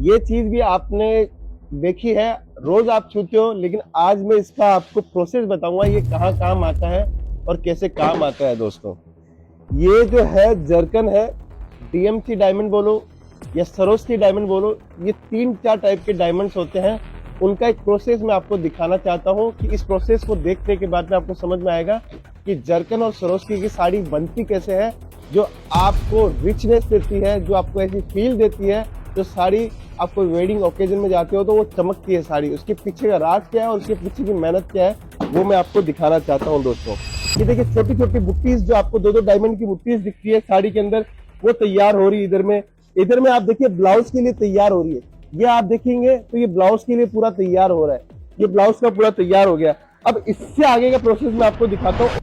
ये चीज भी आपने देखी है, रोज आप छूते हो, लेकिन आज मैं इसका आपको प्रोसेस बताऊंगा ये कहाँ काम आता है और कैसे काम आता है। दोस्तों, ये जो है जर्कन है, डीएमसी डायमंड बोलो या सरोस्की डायमंड बोलो, ये 3-4 टाइप के डायमंड्स होते हैं। उनका एक प्रोसेस मैं आपको दिखाना चाहता हूँ कि इस प्रोसेस को देखने के बाद में आपको समझ में आएगा कि जर्कन और सरोस्की की साड़ी बनती कैसे है, जो आपको रिचनेस देती है, जो आपको ऐसी फील देती है। जो साड़ी आपको वेडिंग ओकेजन में जाते हो तो वो चमकती है साड़ी, उसके पीछे का राज क्या है और उसके पीछे की मेहनत क्या है वो मैं आपको दिखाना चाहता हूँ। दोस्तों, ये देखिए छोटी छोटी बुट्टीज, जो आपको 2-2 डायमंड की बुट्टीज दिखती है साड़ी के अंदर, वो तैयार हो रही है। इधर में आप देखिए ब्लाउज के लिए तैयार हो रही है। ये आप देखेंगे तो ये ब्लाउज के लिए पूरा तैयार हो रहा है, ये ब्लाउज का पूरा तैयार हो गया। अब इससे आगे का प्रोसेस मैं आपको दिखाता हूँ।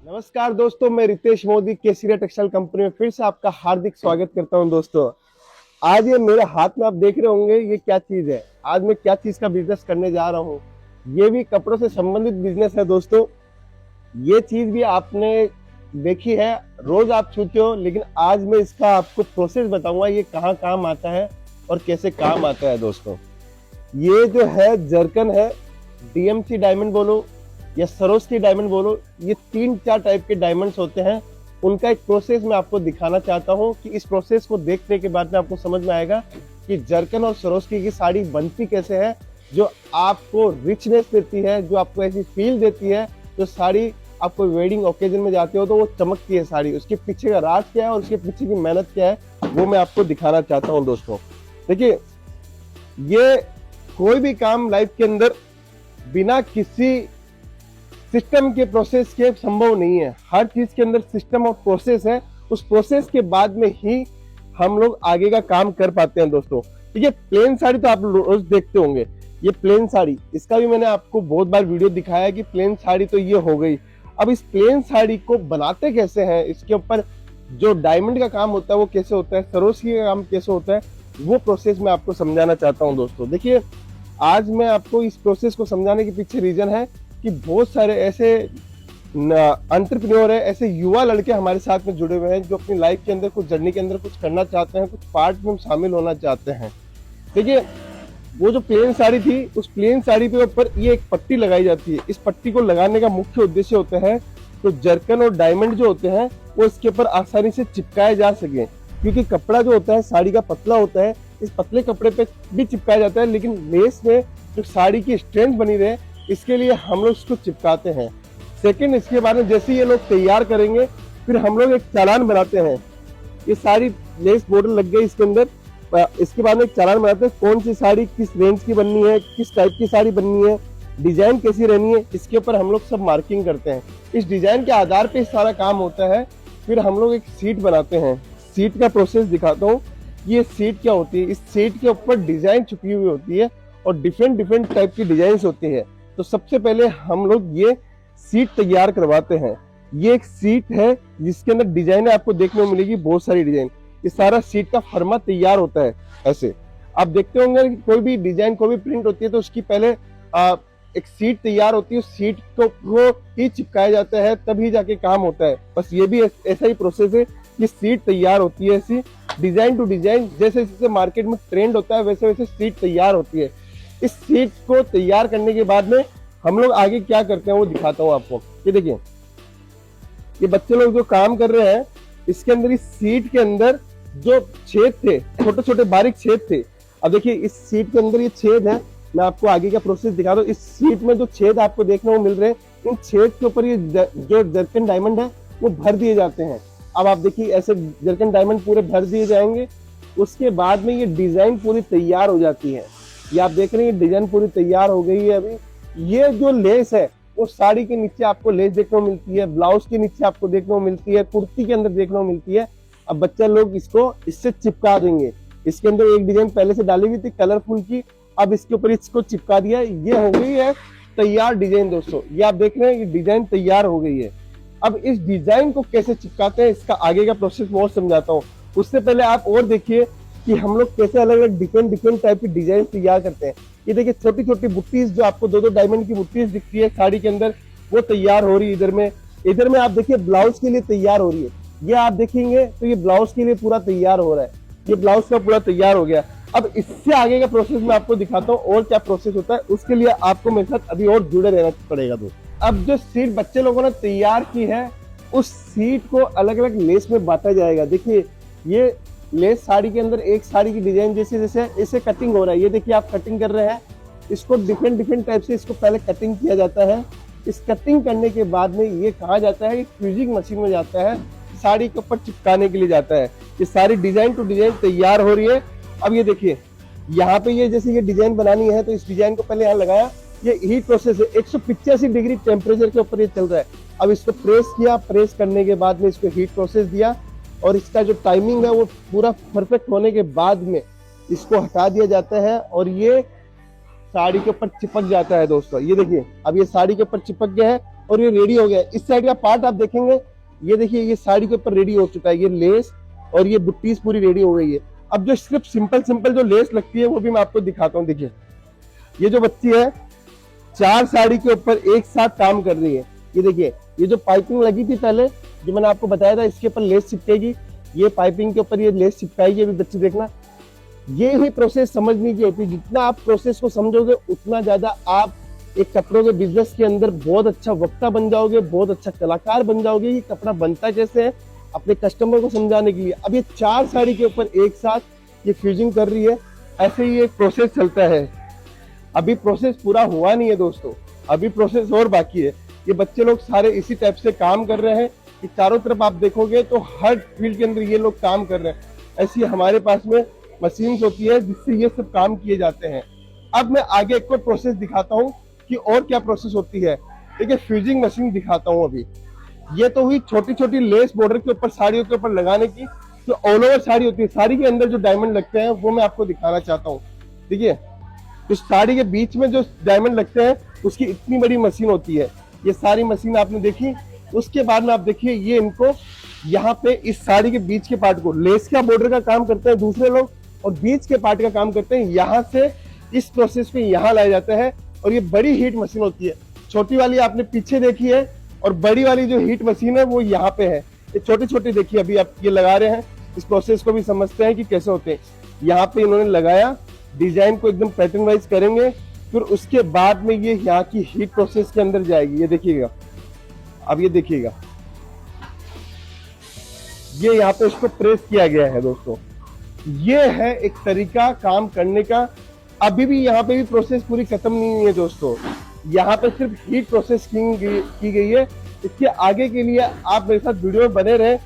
नमस्कार दोस्तों, मैं रितेश मोदी केसरिया टेक्सटाइल कंपनी में फिर से आपका हार्दिक स्वागत करता हूं। दोस्तों, आज ये मेरे हाथ में आप देख रहे होंगे ये क्या चीज है। आज मैं क्या चीज का बिजनेस करने जा रहा हूं, ये भी कपड़ों से संबंधित बिजनेस है। दोस्तों, ये चीज भी आपने देखी है, रोज आप छूते हो, लेकिन आज मैं इसका आपको प्रोसेस बताऊंगा ये कहाँ काम आता है और कैसे काम आता है। दोस्तों, ये जो है जर्कन है, डीएमसी डायमंड बोलो या सरोस्की डायमंड बोलो, ये 3-4 टाइप के डायमंड्स होते हैं। उनका एक प्रोसेस मैं आपको दिखाना चाहता हूँ कि इस प्रोसेस को देखने के बाद में आपको समझ में आएगा कि जर्कन और सरोस्की की साड़ी बनती कैसे है, जो आपको रिचनेस देती है, जो आपको ऐसी फील देती है। जो साड़ी आपको वेडिंग ओकेजन में जाते हो तो वो चमकती है साड़ी, उसके पीछे का राज क्या है और उसके पीछे की मेहनत क्या है वो मैं आपको दिखाना चाहता हूँ। दोस्तों, देखिए, ये कोई भी काम लाइफ के अंदर बिना किसी सिस्टम के प्रोसेस के संभव नहीं है। हर चीज के अंदर सिस्टम और प्रोसेस है, उस प्रोसेस के बाद में ही हम लोग आगे का काम कर पाते हैं। दोस्तों, ठीक है, प्लेन साड़ी तो आप रोज देखते होंगे। ये प्लेन साड़ी, इसका भी मैंने आपको बहुत बार वीडियो दिखाया है कि प्लेन साड़ी तो ये हो गई। अब इस प्लेन साड़ी को बनाते कैसे हैं, इसके ऊपर जो डायमंड का काम होता है वो कैसे होता है, सरोस्की का काम कैसे होता है, वो प्रोसेस मैं आपको समझाना चाहता हूँ। दोस्तों, देखिए, आज मैं आपको इस प्रोसेस को समझाने के पीछे रीजन है कि बहुत सारे ऐसे एंटरप्रेन्योर है, ऐसे युवा लड़के हमारे साथ में जुड़े हुए हैं जो अपनी लाइफ के अंदर कुछ जर्नी के अंदर कुछ करना चाहते हैं, कुछ पार्ट में शामिल होना चाहते हैं। देखिए, वो जो प्लेन साड़ी थी, उस प्लेन साड़ी के ऊपर ये एक पट्टी लगाई जाती है। इस पट्टी को लगाने का मुख्य उद्देश्य होता है तो जर्कन और डायमंड जो होते हैं वो इसके ऊपर आसानी से चिपकाए जा सके, क्योंकि कपड़ा जो होता है साड़ी का पतला होता है। इस पतले कपड़े पे भी चिपकाया जाता है, लेकिन लेस में जो साड़ी की स्ट्रेंथ बनी रहे, इसके लिए हम लोग इसको चिपकाते हैं। सेकंड, इसके बाद में जैसे ये लोग तैयार करेंगे, फिर हम लोग एक चालान बनाते हैं। ये सारी लेस बॉर्डर लग गई इसके अंदर, इसके बाद में एक चालान बनाते हैं कौन सी साड़ी किस रेंज की बननी है, किस टाइप की साड़ी बननी है, डिजाइन कैसी रहनी है, इसके ऊपर हम लोग सब मार्किंग करते हैं। इस डिजाइन के आधार पे सारा काम होता है। फिर हम लोग एक सीट बनाते हैं। सीट का प्रोसेस दिखाता हूँ। ये सीट क्या होती है, इस सीट के ऊपर डिजाइन छुपी हुई होती है और डिफरेंट टाइप की डिजाइन होती है। तो सबसे पहले हम लोग ये सीट तैयार करवाते हैं। ये एक सीट है जिसके अंदर डिजाइन आपको देखने को मिलेगी, बहुत सारी डिजाइन। ये सारा सीट का फर्मा तैयार होता है। ऐसे आप देखते होंगे कि कोई भी डिजाइन, कोई भी प्रिंट होती है तो उसकी पहले एक सीट तैयार होती है, उस सीट को ही चिपकाया जाता है, तभी जाके काम होता है। बस ये भी ऐसा ही प्रोसेस है कि सीट तैयार होती है, ऐसी डिजाइन टू डिजाइन, जैसे जैसे मार्केट में ट्रेंड होता है वैसे वैसे सीट तैयार होती है। इस सीट को तैयार करने के बाद में हम लोग आगे क्या करते हैं वो दिखाता हूँ आपको। ये देखिए, ये बच्चे लोग जो काम कर रहे हैं, इसके अंदर इस सीट के अंदर जो छेद थे, छोटे छोटे बारीक छेद थे। अब देखिए, इस सीट के अंदर ये छेद है, मैं आपको आगे का प्रोसेस दिखा रहा हूँ। इस सीट में जो छेद आपको देखने को मिल रहे हैं, इन छेद के ऊपर ये जो जर्कन डायमंड है वो भर दिए जाते हैं। अब आप देखिए, ऐसे जर्कन डायमंड पूरे भर दिए जाएंगे। उसके बाद में ये डिजाइन पूरी तैयार हो जाती है। ये आप देख रहे हैं, डिजाइन पूरी तैयार हो गई है। अभी ये जो लेस है वो साड़ी के नीचे आपको लेस देखने को मिलती है, ब्लाउज के नीचे आपको देखने को मिलती है, कुर्ती के अंदर देखने को मिलती है। अब बच्चा लोग इसको इससे चिपका देंगे। इसके अंदर एक डिजाइन पहले से डाली हुई थी कलरफुल की, अब इसके ऊपर इसको चिपका दिया। ये हो गई है तैयार डिजाइन। दोस्तों, ये आप देख रहे हैं, ये डिजाइन तैयार हो गई है। अब इस डिजाइन को कैसे चिपकाते हैं, इसका आगे का प्रोसेस मैं और समझाता हूँ। उससे पहले आप और देखिए कि हम लोग कैसे अलग अलग डिफरेंट टाइप की डिजाइन तैयार करते हैं। ये देखिए, छोटी छोटी बुट्टीज, जो आपको 2-2 डायमंड की बुट्टीज दिखती है साड़ी के अंदर, वो तैयार हो रही है। इधर में आप देखिए ब्लाउज के लिए तैयार हो रही है। ये आप देखेंगे तो ये ब्लाउज के लिए पूरा तैयार हो रहा है, ये ब्लाउज का पूरा तैयार हो गया। अब इससे आगे का प्रोसेस मैं आपको दिखाता हूँ और क्या प्रोसेस होता है, उसके लिए आपको मेरे साथ अभी और जुड़े रहना पड़ेगा दोस्तों। अब जो सीट बच्चे लोगों ने तैयार की है, उस सीट को अलग अलग लेस में बांटा जाएगा। देखिए ये लेस साड़ी के अंदर एक साड़ी की डिजाइन जैसे जैसे इसे कटिंग हो रहा है, ये देखिए आप कटिंग कर रहे हैं, इसको डिफरेंट टाइप से इसको पहले कटिंग किया जाता है। इस कटिंग करने के बाद में ये कहा जाता है, फ्यूजिंग मशीन में जाता है, साड़ी के ऊपर चिपकाने के लिए जाता है। ये सारी डिजाइन टू डिजाइन तैयार हो रही है। अब ये देखिए यहाँ पे ये जैसे ये डिजाइन बनानी है तो इस डिजाइन को पहले यहाँ लगाया, ये हीट प्रोसेस है, 185 डिग्री टेम्परेचर के ऊपर ये चल रहा है। अब इसको प्रेस किया, प्रेस करने के बाद में इसको हीट प्रोसेस दिया और इसका जो टाइमिंग है वो पूरा परफेक्ट होने के बाद में इसको हटा दिया जाता है और ये साड़ी के ऊपर चिपक जाता है दोस्तों। ये देखिए अब ये साड़ी के ऊपर चिपक गया है और ये रेडी हो गया है। इस साइड का पार्ट आप देखेंगे, ये देखिए ये साड़ी के ऊपर रेडी हो चुका है, ये लेस और ये बुट्टीज पूरी रेडी हो गई है। अब जो सिर्फ सिंपल जो लेस लगती है वो भी मैं आपको दिखाता हूँ। देखिए ये जो बच्ची है 4 साड़ी के ऊपर एक साथ काम कर रही है। ये देखिए ये जो पाइपिंग लगी थी पहले, जो मैंने आपको बताया था इसके ऊपर लेस चिपकेगी, ये पाइपिंग के ऊपर ये लेस चिपकाएगी। अभी बच्ची देखना, ये ही प्रोसेस समझने की होती है। जितना आप प्रोसेस को समझोगे उतना ज्यादा आप एक कपड़ों के बिजनेस के अंदर बहुत अच्छा वक्ता बन जाओगे, बहुत अच्छा कलाकार बन जाओगे। ये कपड़ा बनता कैसे है अपने कस्टमर को समझाने के लिए। अब ये 4 साड़ी के ऊपर एक साथ ये फ्यूजिंग कर रही है, ऐसे ही एक प्रोसेस चलता है। अभी प्रोसेस पूरा हुआ नहीं है दोस्तों, अभी प्रोसेस और बाकी है। ये बच्चे लोग सारे इसी टाइप से काम कर रहे हैं कि चारों तरफ आप देखोगे तो हर फील्ड के अंदर ये लोग काम कर रहे हैं। ऐसी हमारे पास में मशीन्स होती है जिससे ये सब काम किए जाते हैं। अब मैं आगे एक और प्रोसेस दिखाता हूँ कि और क्या प्रोसेस होती है। देखिए फ्यूजिंग मशीन दिखाता हूँ। अभी ये तो हुई छोटी छोटी लेस बॉर्डर के ऊपर साड़ियों के ऊपर लगाने की, जो ऑल ओवर साड़ी होती है, साड़ी के अंदर जो डायमंड लगते हैं वो मैं आपको दिखाना चाहता हूँ। देखिए तो साड़ी के बीच में जो डायमंड लगते हैं उसकी इतनी बड़ी मशीन होती है। ये सारी मशीन आपने देखी, उसके बाद में आप देखिए ये इनको यहाँ पे इस साड़ी के बीच के पार्ट को, लेस का बॉर्डर का काम करते हैं दूसरे लोग और बीच के पार्ट का काम करते हैं। यहाँ से इस प्रोसेस को यहाँ लाया जाता है और ये बड़ी हीट मशीन होती है। छोटी वाली आपने पीछे देखी है और बड़ी वाली जो हीट मशीन है वो यहाँ पे है। ये छोटी छोटी देखिए अभी आप ये लगा रहे हैं, इस प्रोसेस को भी समझते हैं कि कैसे होते हैं। यहाँ पे इन्होंने लगाया, डिजाइन को एकदम पैटर्न वाइज करेंगे, फिर उसके बाद में ये यहाँ की हीट प्रोसेस के अंदर जाएगी। ये देखिएगा, अब ये देखिएगा, ये यहाँ पे इसको प्रेस किया गया है दोस्तों। ये है एक तरीका काम करने का। अभी भी यहाँ पे भी प्रोसेस पूरी खत्म नहीं हुई है दोस्तों, यहाँ पे सिर्फ हीट प्रोसेस की गई है। इसके आगे के लिए आप मेरे साथ वीडियो में बने रहे।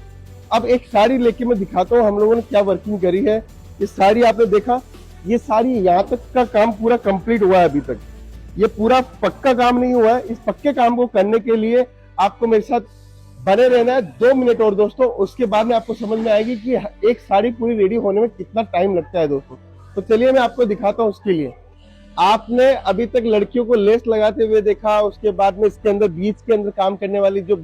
अब एक साड़ी लेके मैं दिखाता हूँ हम लोगों ने क्या वर्किंग करी है। ये साड़ी आपने देखा, ये साड़ी यहाँ तक का काम पूरा कंप्लीट हुआ है। अभी तक ये पूरा पक्का काम नहीं हुआ है। इस पक्के काम को करने के लिए आपको मेरे साथ बने रहना है 2 मिनट और दोस्तों। उसके बाद में आपको समझ में आएगी कि एक साड़ी पूरी रेडी होने में कितना टाइम लगता है दोस्तों। तो चलिए मैं आपको दिखाता हूँ। उसके लिए आपने अभी तक लड़कियों को लेस लगाते हुए देखा, उसके बाद में इसके अंदर बीच के अंदर काम करने वाली, जो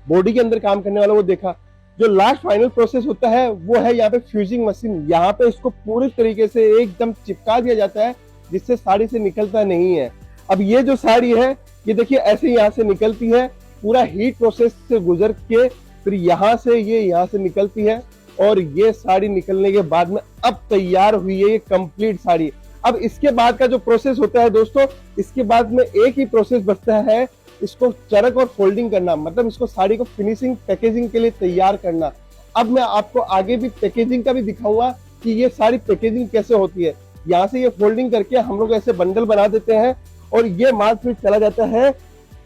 बॉडी के अंदर काम करने वाला वो देखा। जो लास्ट फाइनल प्रोसेस होता है वो है यहाँ पे फ्यूजिंग मशीन। यहाँ पे इसको पूरी तरीके से एकदम चिपका दिया जाता है जिससे साड़ी से निकलता नहीं है। अब ये जो साड़ी है ये देखिए ऐसे यहाँ से निकलती है, पूरा हीट प्रोसेस से गुजर के फिर यहाँ से ये यहाँ से निकलती है और ये साड़ी निकलने के बाद में अब तैयार हुई है ये कंप्लीट साड़ी। अब इसके बाद का जो प्रोसेस होता है दोस्तों, इसके बाद में एक ही प्रोसेस बचता है, इसको चरक और फोल्डिंग करना, मतलब इसको साड़ी को फिनिशिंग पैकेजिंग के लिए तैयार करना। अब मैं आपको आगे भी पैकेजिंग का भी दिखाऊंगा कि ये सारी पैकेजिंग कैसे होती है। यहाँ से ये फोल्डिंग करके हम लोग ऐसे बंडल बना देते हैं और ये माल फिर चला जाता है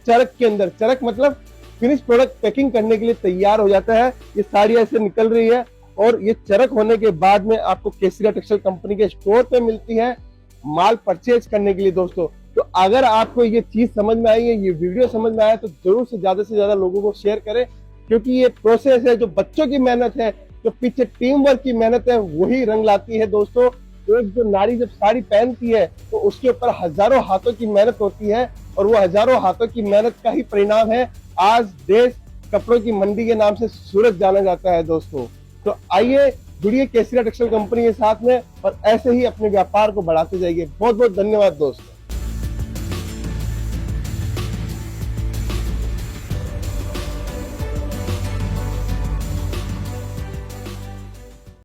चरक के अंदर। चरक मतलब फिनिश प्रोडक्ट पैकिंग करने के लिए तैयार हो जाता है। ये साड़ी ऐसे निकल रही है और ये चरक होने के बाद में आपको केसरिया टेक्सटाइल कंपनी के स्टोर पे मिलती है माल परचेज करने के लिए दोस्तों। तो अगर आपको ये चीज समझ में आई है, ये वीडियो समझ में आया, तो जरूर से ज्यादा लोगों को शेयर करें, क्योंकि ये प्रोसेस है जो बच्चों की मेहनत है, जो पीछे टीम वर्क की मेहनत है, वही रंग लाती है दोस्तों। तो एक जो नारी जब साड़ी पहनती है तो उसके ऊपर हजारों हाथों की मेहनत होती है और वो हजारों हाथों की मेहनत का ही परिणाम है आज देश कपड़ों की मंडी के नाम से सूरत जाना जाता है दोस्तों। तो आइए जुड़िए केसरिया टेक्सटाइल कंपनी के साथ में और ऐसे ही अपने व्यापार को बढ़ाते जाइए। बहुत बहुत धन्यवाद दोस्तों।